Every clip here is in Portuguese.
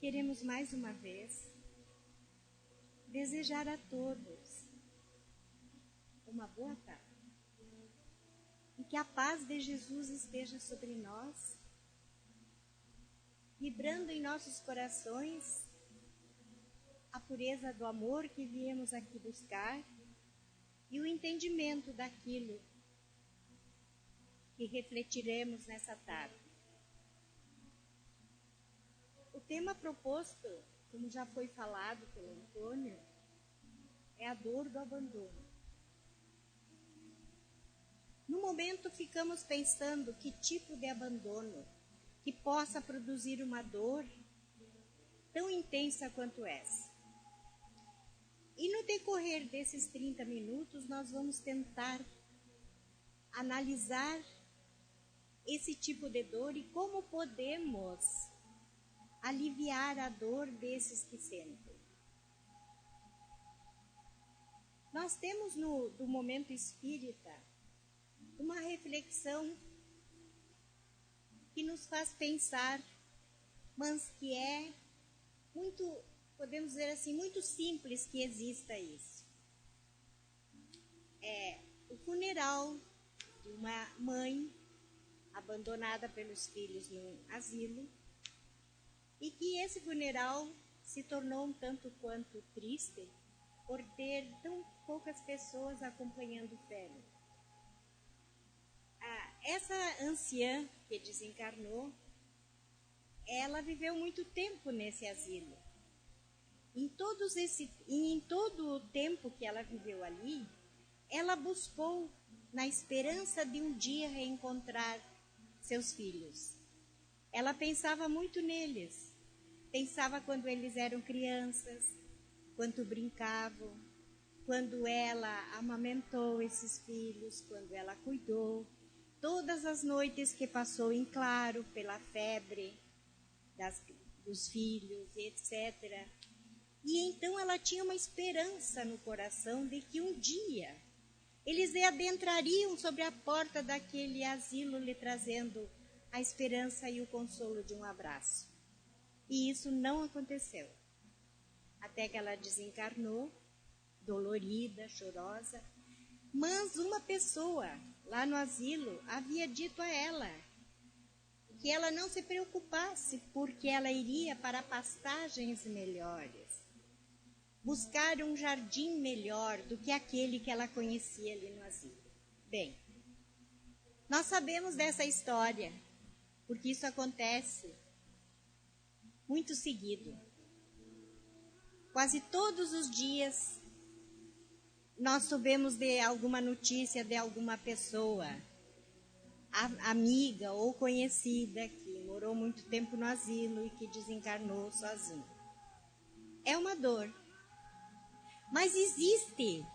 queremos mais uma vez desejar a todos uma boa tarde. E que a paz de Jesus esteja sobre nós, vibrando em nossos corações a pureza do amor que viemos aqui buscar e o entendimento daquilo que refletiremos nessa tarde. O tema proposto, como já foi falado pelo Antônio, é a dor do abandono. No momento ficamos pensando que tipo de abandono que possa produzir uma dor tão intensa quanto essa. E no decorrer desses 30 minutos nós vamos tentar analisar esse tipo de dor e como podemos aliviar a dor desses que sentem. Nós temos no momento espírita uma reflexão que nos faz pensar, mas que é muito, podemos dizer assim, muito simples que exista isso. É o funeral de uma mãe abandonada pelos filhos num asilo, e que esse funeral se tornou um tanto quanto triste por ter tão poucas pessoas acompanhando o velho. Essa anciã que desencarnou, ela viveu muito tempo nesse asilo. Em todo o tempo que ela viveu ali, ela buscou na esperança de um dia reencontrar seus filhos. Ela pensava muito neles. Pensava quando eles eram crianças, quando brincavam, quando ela amamentou esses filhos, quando ela cuidou. Todas as noites que passou em claro pela febre dos filhos, etc. E então ela tinha uma esperança no coração de que um dia eles adentrariam sobre a porta daquele asilo, lhe trazendo a esperança e o consolo de um abraço. E isso não aconteceu. Até que ela desencarnou, dolorida, chorosa. Mas uma pessoa lá no asilo havia dito a ela que ela não se preocupasse, porque ela iria para pastagens melhores, buscar um jardim melhor do que aquele que ela conhecia ali no asilo. Bem, nós sabemos dessa história, porque isso acontece muito seguido. Quase todos os dias nós soubemos de alguma notícia de alguma pessoa, amiga ou conhecida, que morou muito tempo no asilo e que desencarnou sozinha. É uma dor. Mas existe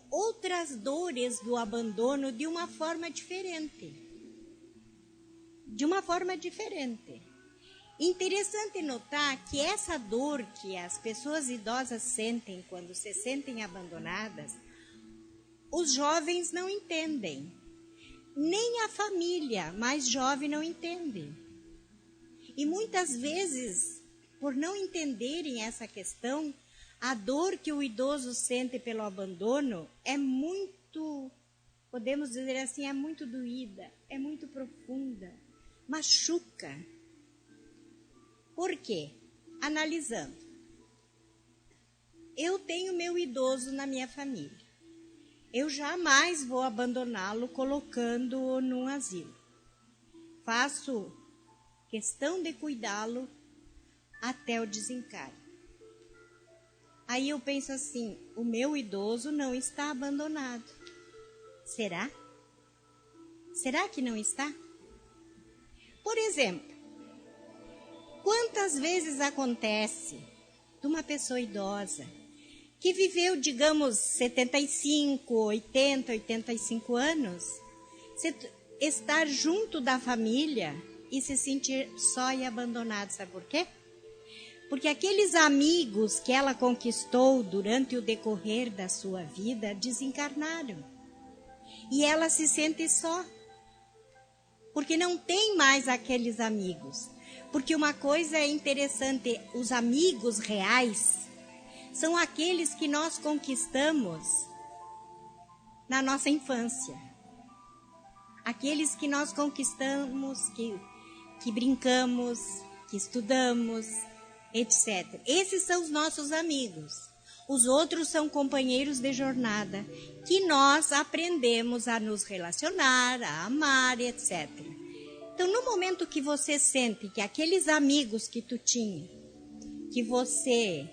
outras dores do abandono de uma forma diferente. Interessante notar que essa dor que as pessoas idosas sentem quando se sentem abandonadas, os jovens não entendem. Nem a família mais jovem não entende. E muitas vezes, por não entenderem essa questão, a dor que o idoso sente pelo abandono é muito, podemos dizer assim, é muito doída, é muito profunda, machuca. Por quê? Analisando. Eu tenho meu idoso na minha família. Eu jamais vou abandoná-lo colocando-o num asilo. Faço questão de cuidá-lo até o desencarne. Aí eu penso assim, o meu idoso não está abandonado. Será? Será que não está? Por exemplo, quantas vezes acontece de uma pessoa idosa que viveu, digamos, 75, 80, 85 anos, estar junto da família e se sentir só e abandonado. Sabe por quê? Porque aqueles amigos que ela conquistou durante o decorrer da sua vida desencarnaram. E ela se sente só. Porque não tem mais aqueles amigos. Porque uma coisa é interessante, os amigos reais são aqueles que nós conquistamos na nossa infância. Aqueles que nós conquistamos, que brincamos, que estudamos, etc. Esses são os nossos amigos. Os outros são companheiros de jornada, que nós aprendemos a nos relacionar, a amar, etc. Então, no momento que você sente que aqueles amigos que tu tinha, que você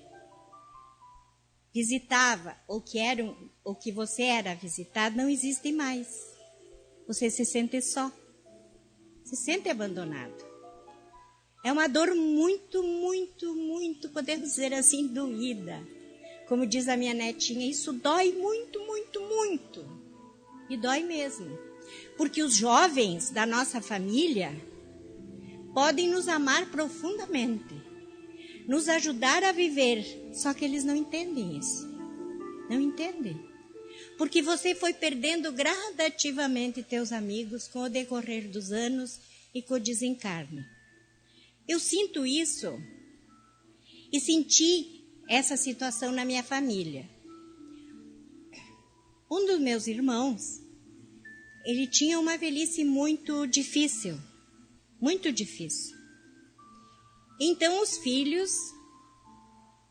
visitava, ou que você era visitado, não existem mais. Você se sente só, se sente abandonado. É uma dor muito, muito, muito, podemos dizer assim, doída. Como diz a minha netinha, isso dói muito, muito, muito. E dói mesmo. Porque os jovens da nossa família podem nos amar profundamente, nos ajudar a viver, só que eles não entendem isso. Não entendem. Porque você foi perdendo gradativamente teus amigos com o decorrer dos anos e com o desencarne. Eu sinto isso e senti essa situação na minha família. Um dos meus irmãos, ele tinha uma velhice muito difícil, muito difícil. Então os filhos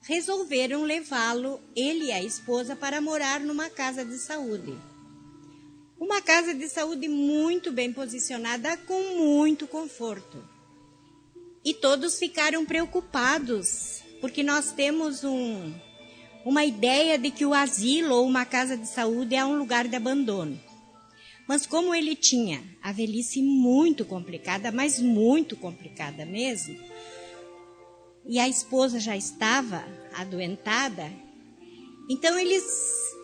resolveram levá-lo, ele e a esposa, para morar numa casa de saúde. Uma casa de saúde muito bem posicionada, com muito conforto. E todos ficaram preocupados, porque nós temos uma ideia de que o asilo ou uma casa de saúde é um lugar de abandono. Mas como ele tinha a velhice muito complicada, mas muito complicada mesmo, e a esposa já estava adoentada, então eles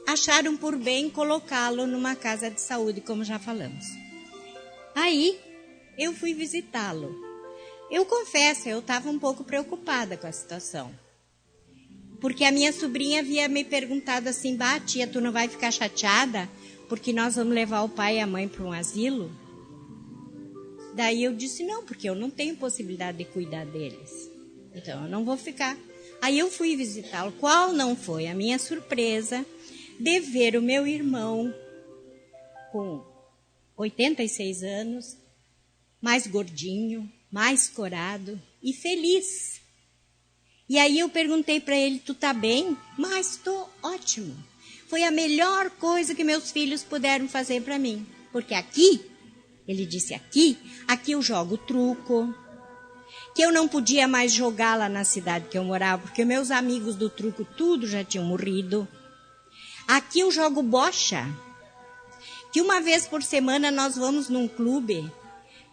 acharam por bem colocá-lo numa casa de saúde, como já falamos. Aí eu fui visitá-lo. Eu confesso, eu estava um pouco preocupada com a situação. Porque a minha sobrinha havia me perguntado assim, bah, tia, tu não vai ficar chateada porque nós vamos levar o pai e a mãe para um asilo? Daí eu disse, não, porque eu não tenho possibilidade de cuidar deles. Então eu não vou ficar. Aí eu fui visitá-lo. Qual não foi a minha surpresa de ver o meu irmão com 86 anos, mais gordinho, mais corado e feliz. E aí eu perguntei para ele, tu tá bem? Mas tô ótimo. Foi a melhor coisa que meus filhos puderam fazer para mim. Porque aqui, ele disse aqui eu jogo truco, que eu não podia mais jogar lá na cidade que eu morava, porque meus amigos do truco tudo já tinham morrido. Aqui eu jogo bocha, que uma vez por semana nós vamos num clube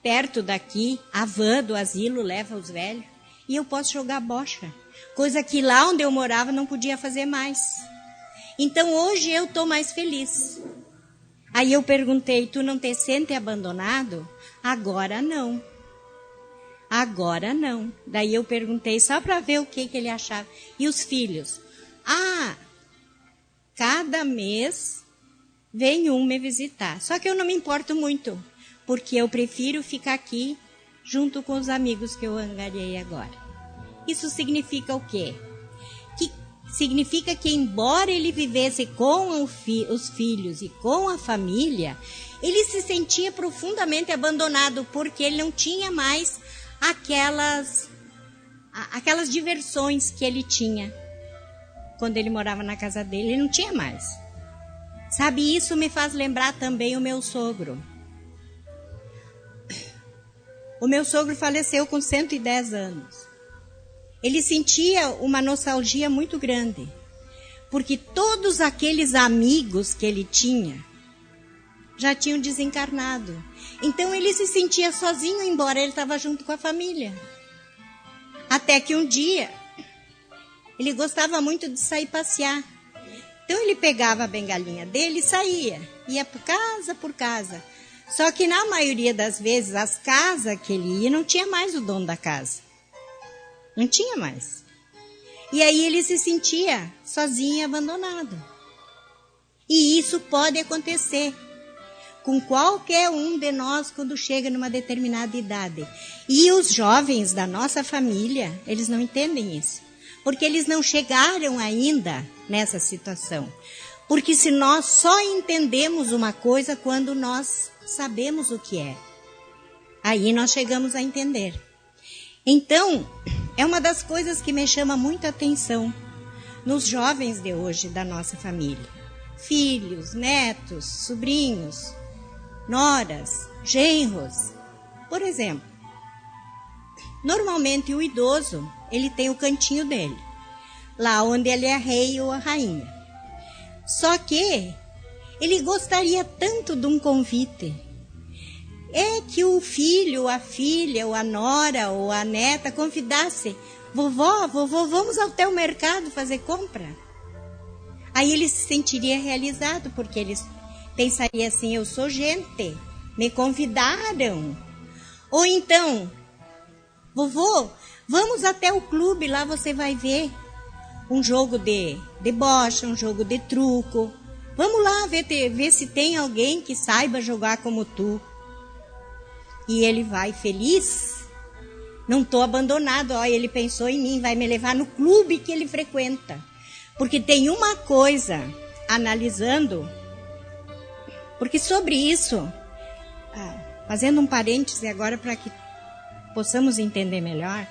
perto daqui, a van do asilo leva os velhos, e eu posso jogar bocha, coisa que lá onde eu morava não podia fazer mais. Então hoje eu estou mais feliz. Aí eu perguntei, tu não te sente abandonado? Agora não. Agora não. Daí eu perguntei só para ver o que ele achava. E os filhos? Cada mês vem um me visitar. Só que eu não me importo muito, porque eu prefiro ficar aqui junto com os amigos que eu angariei agora. Isso significa o quê? Significa que embora ele vivesse com os filhos e com a família, ele se sentia profundamente abandonado, porque ele não tinha mais aquelas diversões que ele tinha quando ele morava na casa dele. Ele não tinha mais. Sabe, isso me faz lembrar também o meu sogro. O meu sogro faleceu com 110 anos. Ele sentia uma nostalgia muito grande, porque todos aqueles amigos que ele tinha já tinham desencarnado. Então ele se sentia sozinho, embora ele estava junto com a família. Até que um dia, ele gostava muito de sair passear. Então ele pegava a bengalinha dele e saía, ia por casa. Só que na maioria das vezes, as casas que ele ia, não tinha mais o dono da casa. Não tinha mais. E aí ele se sentia sozinho e abandonado. E isso pode acontecer com qualquer um de nós quando chega numa determinada idade. E os jovens da nossa família, eles não entendem isso, porque eles não chegaram ainda nessa situação. Porque se nós só entendemos uma coisa quando nós sabemos o que é, aí nós chegamos a entender. Então, é uma das coisas que me chama muita atenção nos jovens de hoje da nossa família. Filhos, netos, sobrinhos, noras, genros. Por exemplo, normalmente o idoso, ele tem o cantinho dele, lá onde ele é rei ou a rainha. Só que ele gostaria tanto de um convite. É que o filho, a filha, ou a nora, ou a neta convidasse: vovó, vamos até o mercado fazer compra. Aí ele se sentiria realizado, porque ele pensaria assim: eu sou gente, me convidaram. Ou então: vovô, vamos até o clube, lá você vai ver um jogo de bocha, um jogo de truco. Vamos lá ver se tem alguém que saiba jogar como tu. E ele vai feliz. Não estou abandonado, ó, ele pensou em mim, vai me levar no clube que ele frequenta. Porque tem uma coisa, analisando, porque sobre isso, fazendo um parêntese agora para que possamos entender melhor,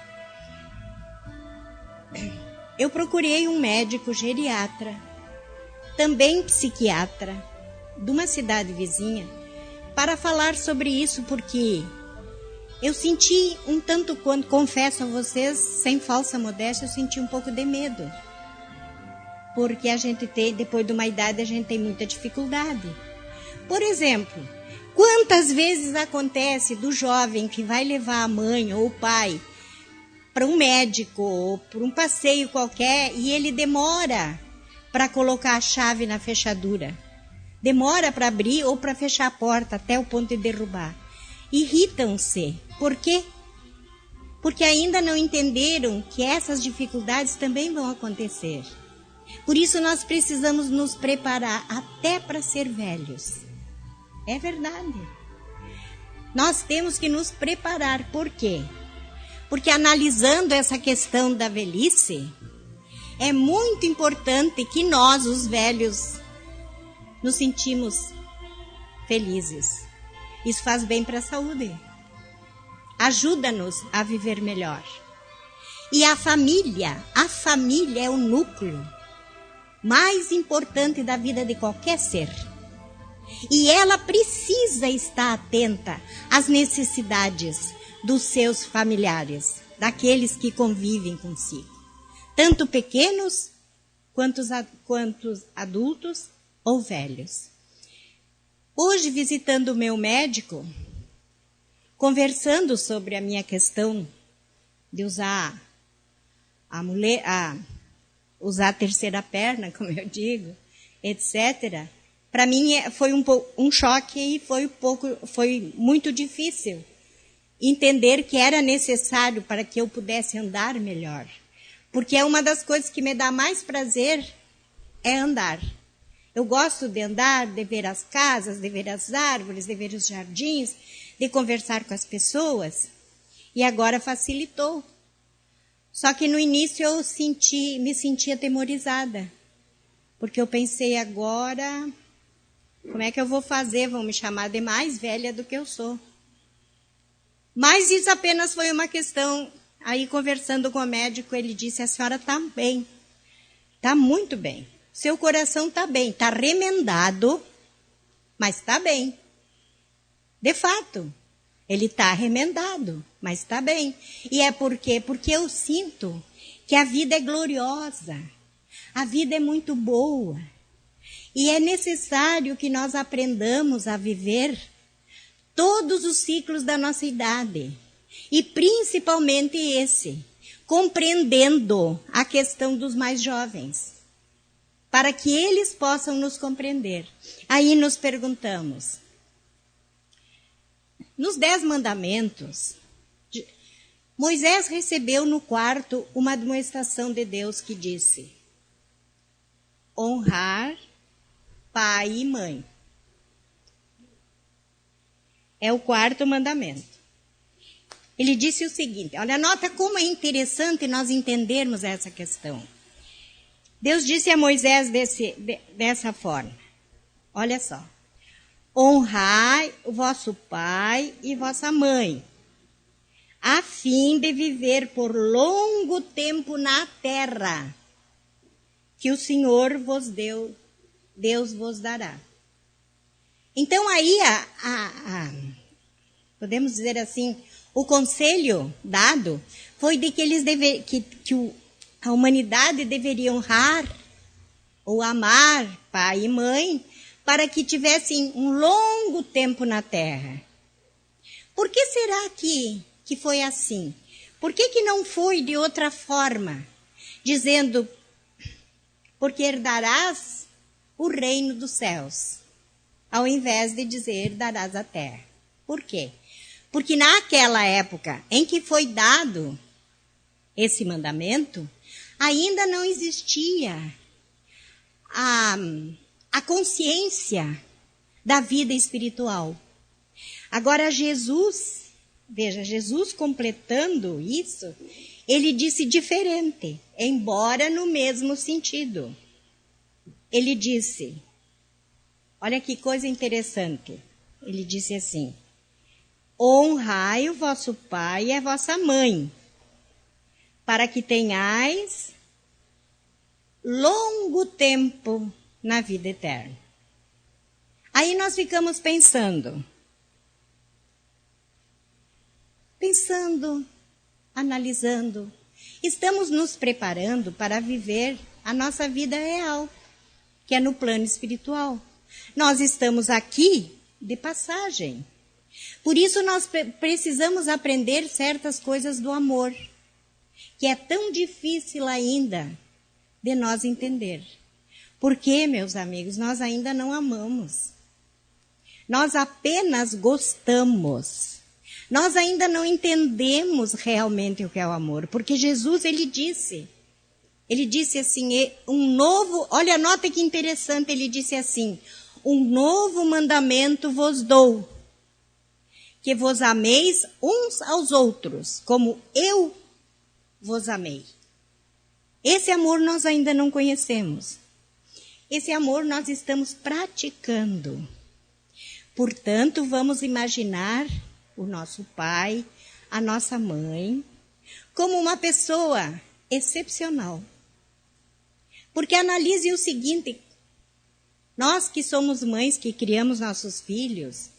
eu procurei um médico geriatra, também psiquiatra, de uma cidade vizinha, para falar sobre isso, porque eu senti um tanto quanto, confesso a vocês, sem falsa modéstia, eu senti um pouco de medo. Porque a gente tem, depois de uma idade, a gente tem muita dificuldade. Por exemplo, quantas vezes acontece do jovem que vai levar a mãe ou o pai para um médico ou para um passeio qualquer e ele demora para colocar a chave na fechadura. Demora para abrir ou para fechar a porta até o ponto de derrubar. Irritam-se. Por quê? Porque ainda não entenderam que essas dificuldades também vão acontecer. Por isso nós precisamos nos preparar até para ser velhos. É verdade. Nós temos que nos preparar. Por quê? Porque analisando essa questão da velhice, é muito importante que nós, os velhos, nos sentimos felizes. Isso faz bem para a saúde. Ajuda-nos a viver melhor. E a família é o núcleo mais importante da vida de qualquer ser. E ela precisa estar atenta às necessidades dos seus familiares, daqueles que convivem consigo, tanto pequenos quanto adultos ou velhos. Hoje, visitando o meu médico, conversando sobre a minha questão de usar usar a terceira perna, como eu digo, etc., para mim foi um choque e foi muito difícil entender que era necessário para que eu pudesse andar melhor. Porque é uma das coisas que me dá mais prazer, é andar. Eu gosto de andar, de ver as casas, de ver as árvores, de ver os jardins, de conversar com as pessoas. E agora facilitou. Só que no início eu me senti atemorizada. Porque eu pensei, agora, como é que eu vou fazer? Vão me chamar de mais velha do que eu sou. Mas isso apenas foi uma questão. Aí, conversando com o médico, ele disse: a senhora está bem. Está muito bem. Seu coração está bem. Está remendado, mas está bem. De fato, ele está remendado, mas está bem. E é por quê? Porque eu sinto que a vida é gloriosa. A vida é muito boa. E é necessário que nós aprendamos a viver todos os ciclos da nossa idade. E principalmente esse, compreendendo a questão dos mais jovens, para que eles possam nos compreender. Aí nos perguntamos, nos 10 mandamentos, Moisés recebeu no quarto uma admoestação de Deus que disse: honrar pai e mãe. É o 4º mandamento. Ele disse o seguinte, olha, nota como é interessante nós entendermos essa questão. Deus disse a Moisés dessa forma, olha só, honrai o vosso pai e vossa mãe, a fim de viver por longo tempo na terra, que o Senhor vos deu, Deus vos dará. Então aí, podemos dizer assim, o conselho dado foi de que a humanidade deveria honrar ou amar pai e mãe para que tivessem um longo tempo na terra. Por que será que foi assim? Por que não foi de outra forma? Dizendo, porque herdarás o reino dos céus, ao invés de dizer herdarás a terra. Por quê? Porque naquela época em que foi dado esse mandamento, ainda não existia a consciência da vida espiritual. Agora Jesus, veja, Jesus completando isso, ele disse diferente, embora no mesmo sentido. Ele disse, olha que coisa interessante, ele disse assim, honrai o vosso pai e a vossa mãe, para que tenhais longo tempo na vida eterna. Aí nós ficamos pensando, analisando, estamos nos preparando para viver a nossa vida real, que é no plano espiritual. Nós estamos aqui de passagem. Por isso nós precisamos aprender certas coisas do amor, que é tão difícil ainda de nós entender. Porque, meus amigos, nós ainda não amamos. Nós apenas gostamos. Nós ainda não entendemos realmente o que é o amor. Porque Jesus, ele disse assim, olha, nota que interessante, ele disse assim, um novo mandamento vos dou, que vos ameis uns aos outros, como eu vos amei. Esse amor nós ainda não conhecemos. Esse amor nós estamos praticando. Portanto, vamos imaginar o nosso pai, a nossa mãe, como uma pessoa excepcional. Porque analise o seguinte, nós que somos mães, que criamos nossos filhos,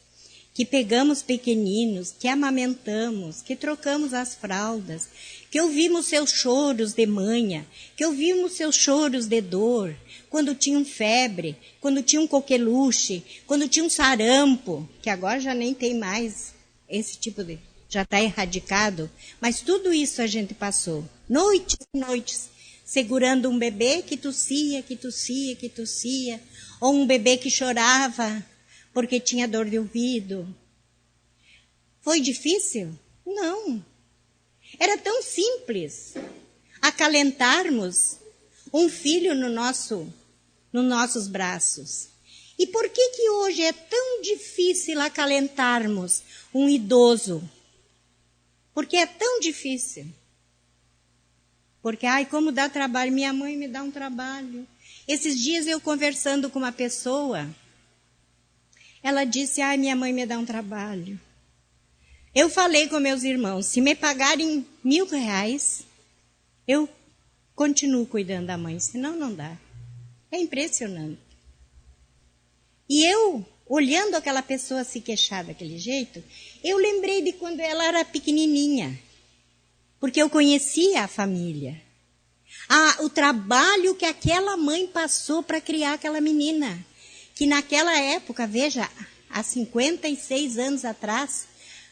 que pegamos pequeninos, que amamentamos, que trocamos as fraldas, que ouvimos seus choros de manha, que ouvimos seus choros de dor, quando tinham febre, quando tinham coqueluche, quando tinham sarampo, que agora já nem tem mais esse tipo de... já está erradicado, mas tudo isso a gente passou, noites e noites, segurando um bebê que tossia, ou um bebê que chorava porque tinha dor de ouvido. Foi difícil? Não. Era tão simples acalentarmos um filho nos nossos braços. E por que hoje é tão difícil acalentarmos um idoso? Porque é tão difícil. Porque, como dá trabalho, minha mãe me dá um trabalho. Esses dias eu conversando com uma pessoa, ela disse, minha mãe me dá um trabalho. Eu falei com meus irmãos, se me pagarem R$1.000, eu continuo cuidando da mãe, senão não dá. É impressionante. E eu, olhando aquela pessoa se queixar daquele jeito, eu lembrei de quando ela era pequenininha, porque eu conhecia a família. O trabalho que aquela mãe passou para criar aquela menina, que naquela época, veja, há 56 anos atrás,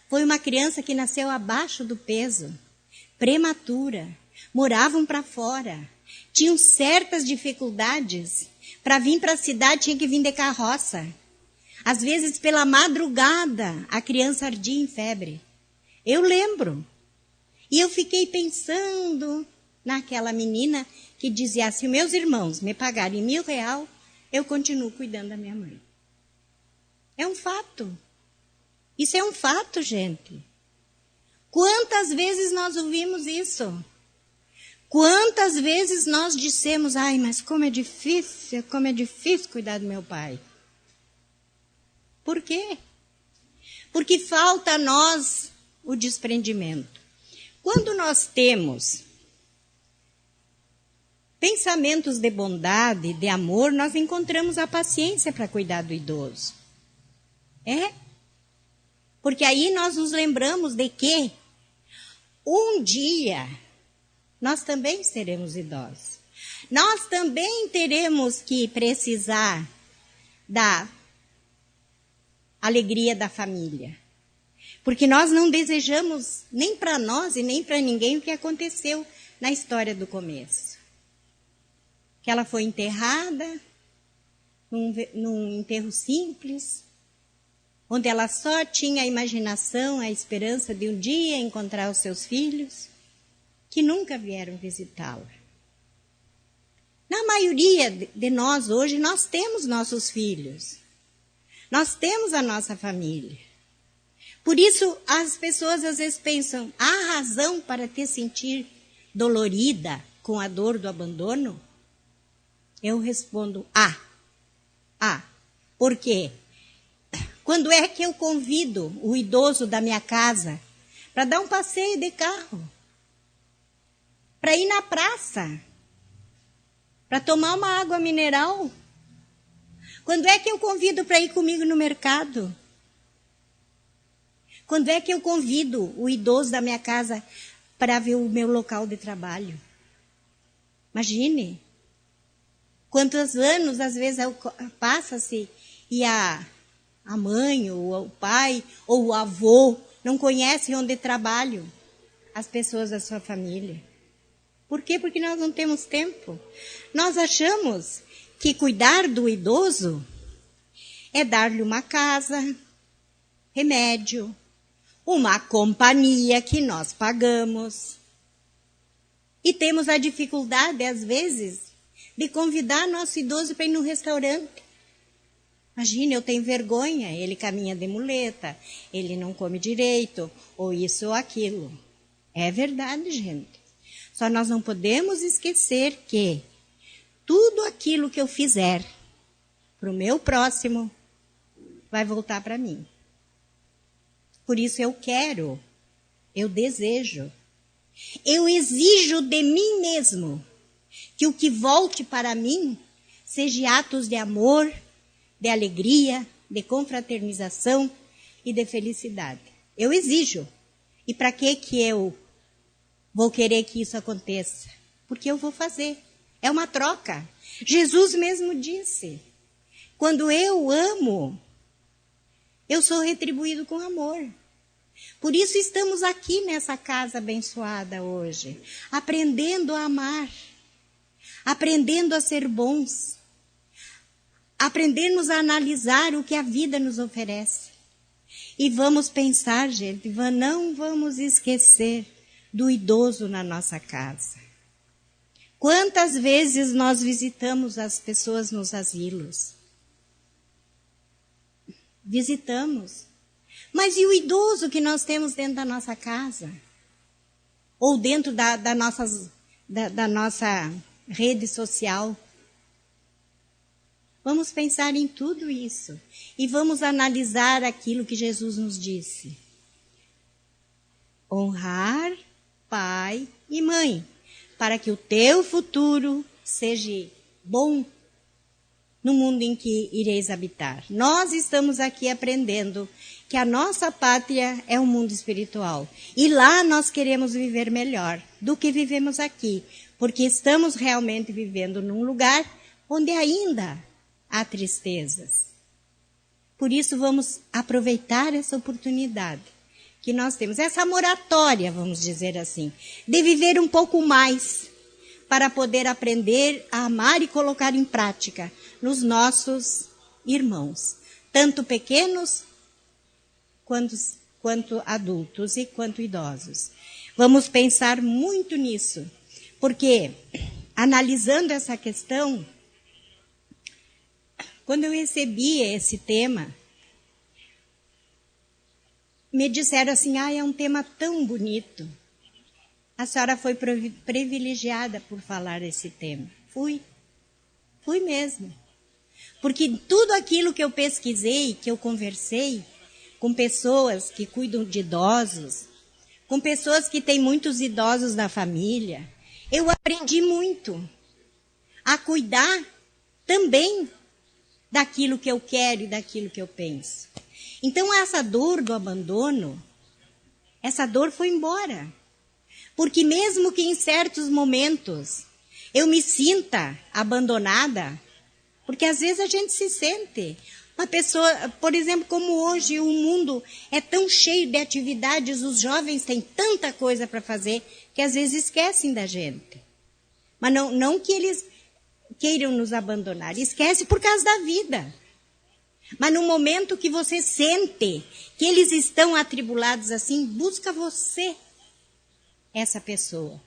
foi uma criança que nasceu abaixo do peso, prematura, moravam para fora, tinham certas dificuldades, para vir para a cidade tinha que vir de carroça. Às vezes pela madrugada a criança ardia em febre. Eu lembro. E eu fiquei pensando naquela menina que dizia, se meus irmãos me pagarem R$1.000, eu continuo cuidando da minha mãe. É um fato. Isso é um fato, gente. Quantas vezes nós ouvimos isso? Quantas vezes nós dissemos, ai, mas como é difícil cuidar do meu pai. Por quê? Porque falta a nós o desprendimento. Quando nós temos pensamentos de bondade, de amor, nós encontramos a paciência para cuidar do idoso. Porque aí nós nos lembramos de que um dia nós também seremos idosos. Nós também teremos que precisar da alegria da família. Porque nós não desejamos nem para nós e nem para ninguém o que aconteceu na história do começo. Que ela foi enterrada num enterro simples, onde ela só tinha a imaginação, a esperança de um dia encontrar os seus filhos, que nunca vieram visitá-la. Na maioria de nós hoje, nós temos nossos filhos. Nós temos a nossa família. Por isso, as pessoas às vezes pensam, há razão para te sentir dolorida com a dor do abandono? Eu respondo, Por quê? Quando é que eu convido o idoso da minha casa para dar um passeio de carro? Para ir na praça? Para tomar uma água mineral? Quando é que eu convido para ir comigo no mercado? Quando é que eu convido o idoso da minha casa para ver o meu local de trabalho? Imagine. Quantos anos, às vezes, passa-se e a mãe, ou o pai, ou o avô não conhecem onde trabalham as pessoas da sua família. Por quê? Porque nós não temos tempo. Nós achamos que cuidar do idoso é dar-lhe uma casa, remédio, uma companhia que nós pagamos. E temos a dificuldade, às vezes, de convidar nosso idoso para ir no restaurante. Imagina, eu tenho vergonha, ele caminha de muleta, ele não come direito, ou isso ou aquilo. É verdade, gente. Só nós não podemos esquecer que tudo aquilo que eu fizer para o meu próximo vai voltar para mim. Por isso eu quero, eu desejo, eu exijo de mim mesmo que o que volte para mim seja atos de amor, de alegria, de confraternização e de felicidade. Eu exijo. E para que eu vou querer que isso aconteça? Porque eu vou fazer. É uma troca. Jesus mesmo disse, quando eu amo, eu sou retribuído com amor. Por isso estamos aqui nessa casa abençoada hoje, aprendendo a amar, aprendendo a ser bons, aprendemos a analisar o que a vida nos oferece. E vamos pensar, gente, não vamos esquecer do idoso na nossa casa. Quantas vezes nós visitamos as pessoas nos asilos? Visitamos. Mas e o idoso que nós temos dentro da nossa casa? Ou dentro da nossa rede social? Vamos pensar em tudo isso e vamos analisar aquilo que Jesus nos disse. Honrar pai e mãe, para que o teu futuro seja bom no mundo em que ireis habitar. Nós estamos aqui aprendendo que a nossa pátria é o mundo espiritual. E lá nós queremos viver melhor do que vivemos aqui, porque estamos realmente vivendo num lugar onde ainda há tristezas. Por isso vamos aproveitar essa oportunidade que nós temos, essa moratória, vamos dizer assim, de viver um pouco mais para poder aprender a amar e colocar em prática nos nossos irmãos, tanto pequenos quanto adultos e quanto idosos. Vamos pensar muito nisso, porque analisando essa questão, quando eu recebi esse tema, me disseram assim, é um tema tão bonito. A senhora foi privilegiada por falar esse tema. Fui mesmo. Porque tudo aquilo que eu pesquisei, que eu conversei com pessoas que cuidam de idosos, com pessoas que têm muitos idosos na família, eu aprendi muito a cuidar também daquilo que eu quero e daquilo que eu penso. Então, essa dor do abandono, essa dor foi embora. Porque mesmo que em certos momentos eu me sinta abandonada, porque às vezes a gente se sente. Uma pessoa, por exemplo, como hoje o mundo é tão cheio de atividades, os jovens têm tanta coisa para fazer, que às vezes esquecem da gente. Mas não que eles queiram nos abandonar, esquece por causa da vida. Mas no momento que você sente que eles estão atribulados assim, busca você essa pessoa.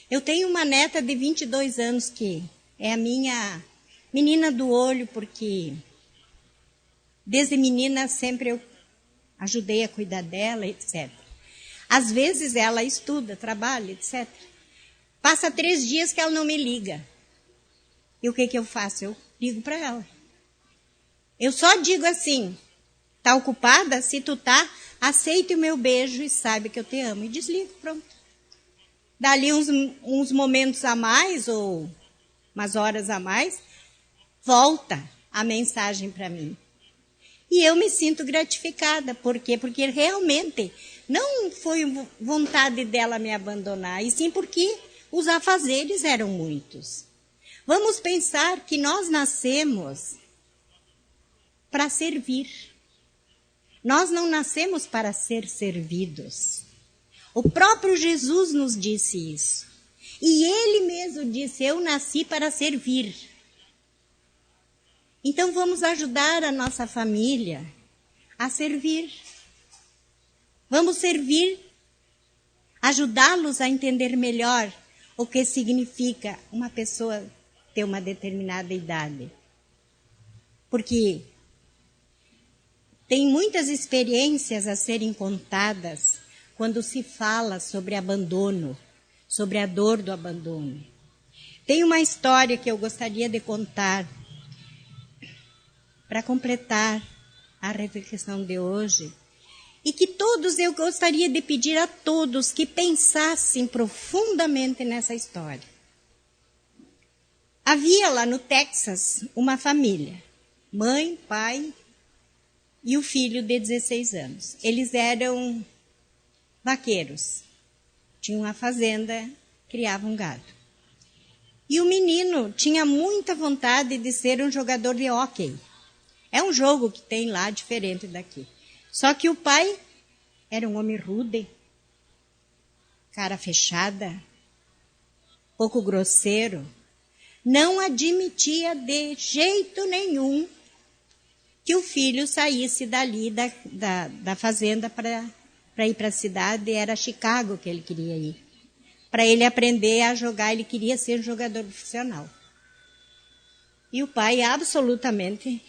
Eu tenho uma neta de 22 anos que é a minha menina do olho, porque desde menina sempre eu ajudei a cuidar dela, etc. Às vezes ela estuda, trabalha, etc. Passa 3 dias que ela não me liga. E o que eu faço? Eu ligo para ela. Eu só digo assim, tá ocupada? Se tu tá, aceite o meu beijo e saiba que eu te amo. E desligo, pronto. Dali uns momentos a mais, ou umas horas a mais, volta a mensagem para mim. E eu me sinto gratificada. Por quê? Porque realmente não foi vontade dela me abandonar, e sim porque os afazeres eram muitos. Vamos pensar que nós nascemos para servir. Nós não nascemos para ser servidos. O próprio Jesus nos disse isso. E ele mesmo disse, eu nasci para servir. Então vamos ajudar a nossa família a servir. Vamos servir, ajudá-los a entender melhor o que significa uma pessoa ter uma determinada idade. Porque tem muitas experiências a serem contadas quando se fala sobre abandono, sobre a dor do abandono. Tem uma história que eu gostaria de contar para completar a reflexão de hoje, e que todos, eu gostaria de pedir a todos que pensassem profundamente nessa história. Havia lá no Texas uma família, mãe, pai e o filho de 16 anos. Eles eram vaqueiros, tinham uma fazenda, criavam gado. E o menino tinha muita vontade de ser um jogador de hóquei. É um jogo que tem lá diferente daqui. Só que o pai era um homem rude, cara fechada, pouco grosseiro, não admitia de jeito nenhum que o filho saísse dali da fazenda para ir para a cidade. Era Chicago que ele queria ir. Para ele aprender a jogar, ele queria ser jogador profissional. E o pai absolutamente.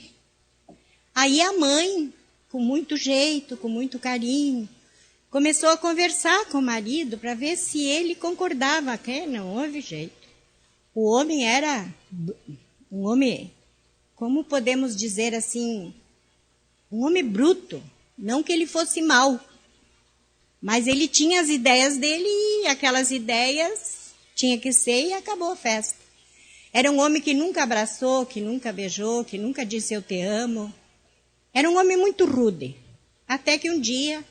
Aí a mãe, com muito jeito, com muito carinho, começou a conversar com o marido para ver se ele concordava. Que não houve jeito. O homem era um homem, como podemos dizer assim, um homem bruto. Não que ele fosse mau, mas ele tinha as ideias dele e aquelas ideias tinha que ser, e acabou a festa. Era um homem que nunca abraçou, que nunca beijou, que nunca disse eu te amo. Era um homem muito rude. Até que um dia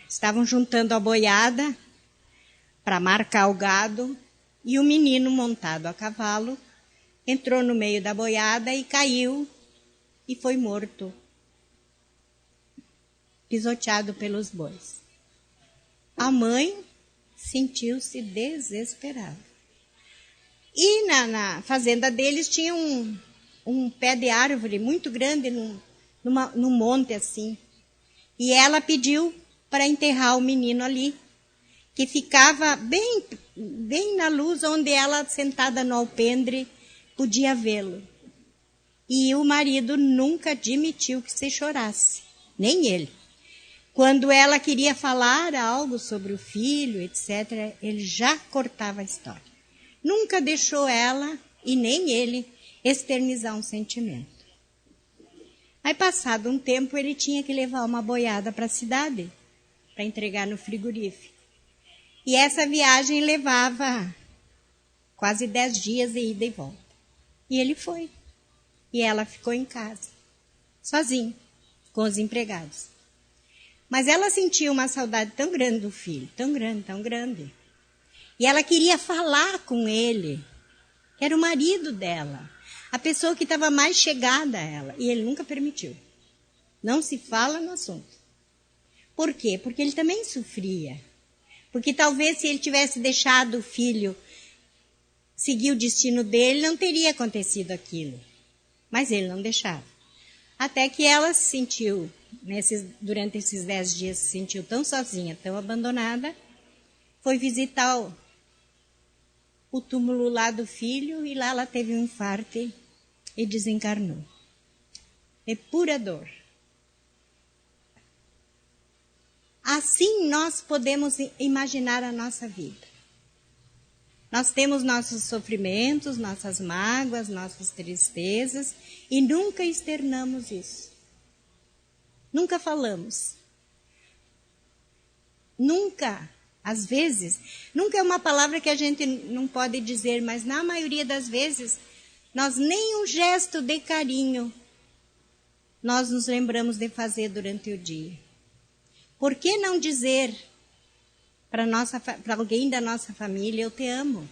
estavam juntando a boiada para marcar o gado, e o menino montado a cavalo entrou no meio da boiada e caiu e foi morto, pisoteado pelos bois. A mãe sentiu-se desesperada. E na fazenda deles tinha um pé de árvore muito grande num monte assim. E ela pediu para enterrar o menino ali, que ficava bem na luz, onde ela, sentada no alpendre, podia vê-lo. E o marido nunca admitiu que se chorasse. nem ele. Quando ela queria falar algo sobre o filho, etc., ele já cortava a história. Nunca deixou ela e nem ele externizar um sentimento. Aí, passado um tempo, ele tinha que levar uma boiada para a cidade, para entregar no frigorífico. E essa viagem levava quase 10 dias de ida e volta. E ele foi. E ela ficou em casa, sozinha, com os empregados. Mas ela sentia uma saudade tão grande do filho, tão grande, tão grande. E ela queria falar com ele, que era o marido dela, a pessoa que estava mais chegada a ela. E ele nunca permitiu. Não se fala no assunto. Por quê? Porque ele também sofria. Porque talvez se ele tivesse deixado o filho seguir o destino dele, não teria acontecido aquilo. Mas ele não deixava. Até que ela se sentiu, durante esses 10 dias, se sentiu tão sozinha, tão abandonada, foi visitar o túmulo lá do filho e lá ela teve um infarto e desencarnou. É pura dor. Assim nós podemos imaginar a nossa vida. Nós temos nossos sofrimentos, nossas mágoas, nossas tristezas e nunca externamos isso. Nunca falamos. Nunca, às vezes, nunca é uma palavra que a gente não pode dizer, mas na maioria das vezes, nós nem um gesto de carinho nós nos lembramos de fazer durante o dia. Por que não dizer para alguém da nossa família, eu te amo?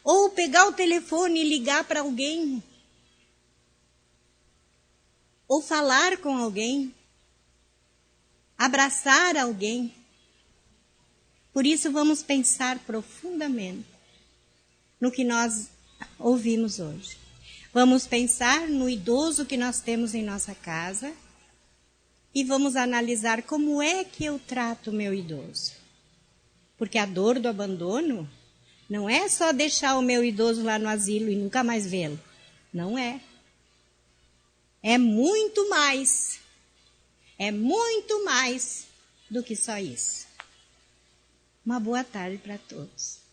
Ou pegar o telefone e ligar para alguém. Ou falar com alguém. Abraçar alguém. Por isso vamos pensar profundamente no que nós ouvimos hoje. Vamos pensar no idoso que nós temos em nossa casa e vamos analisar como é que eu trato o meu idoso. Porque a dor do abandono não é só deixar o meu idoso lá no asilo e nunca mais vê-lo. Não é. É muito mais. É muito mais do que só isso. Uma boa tarde para todos.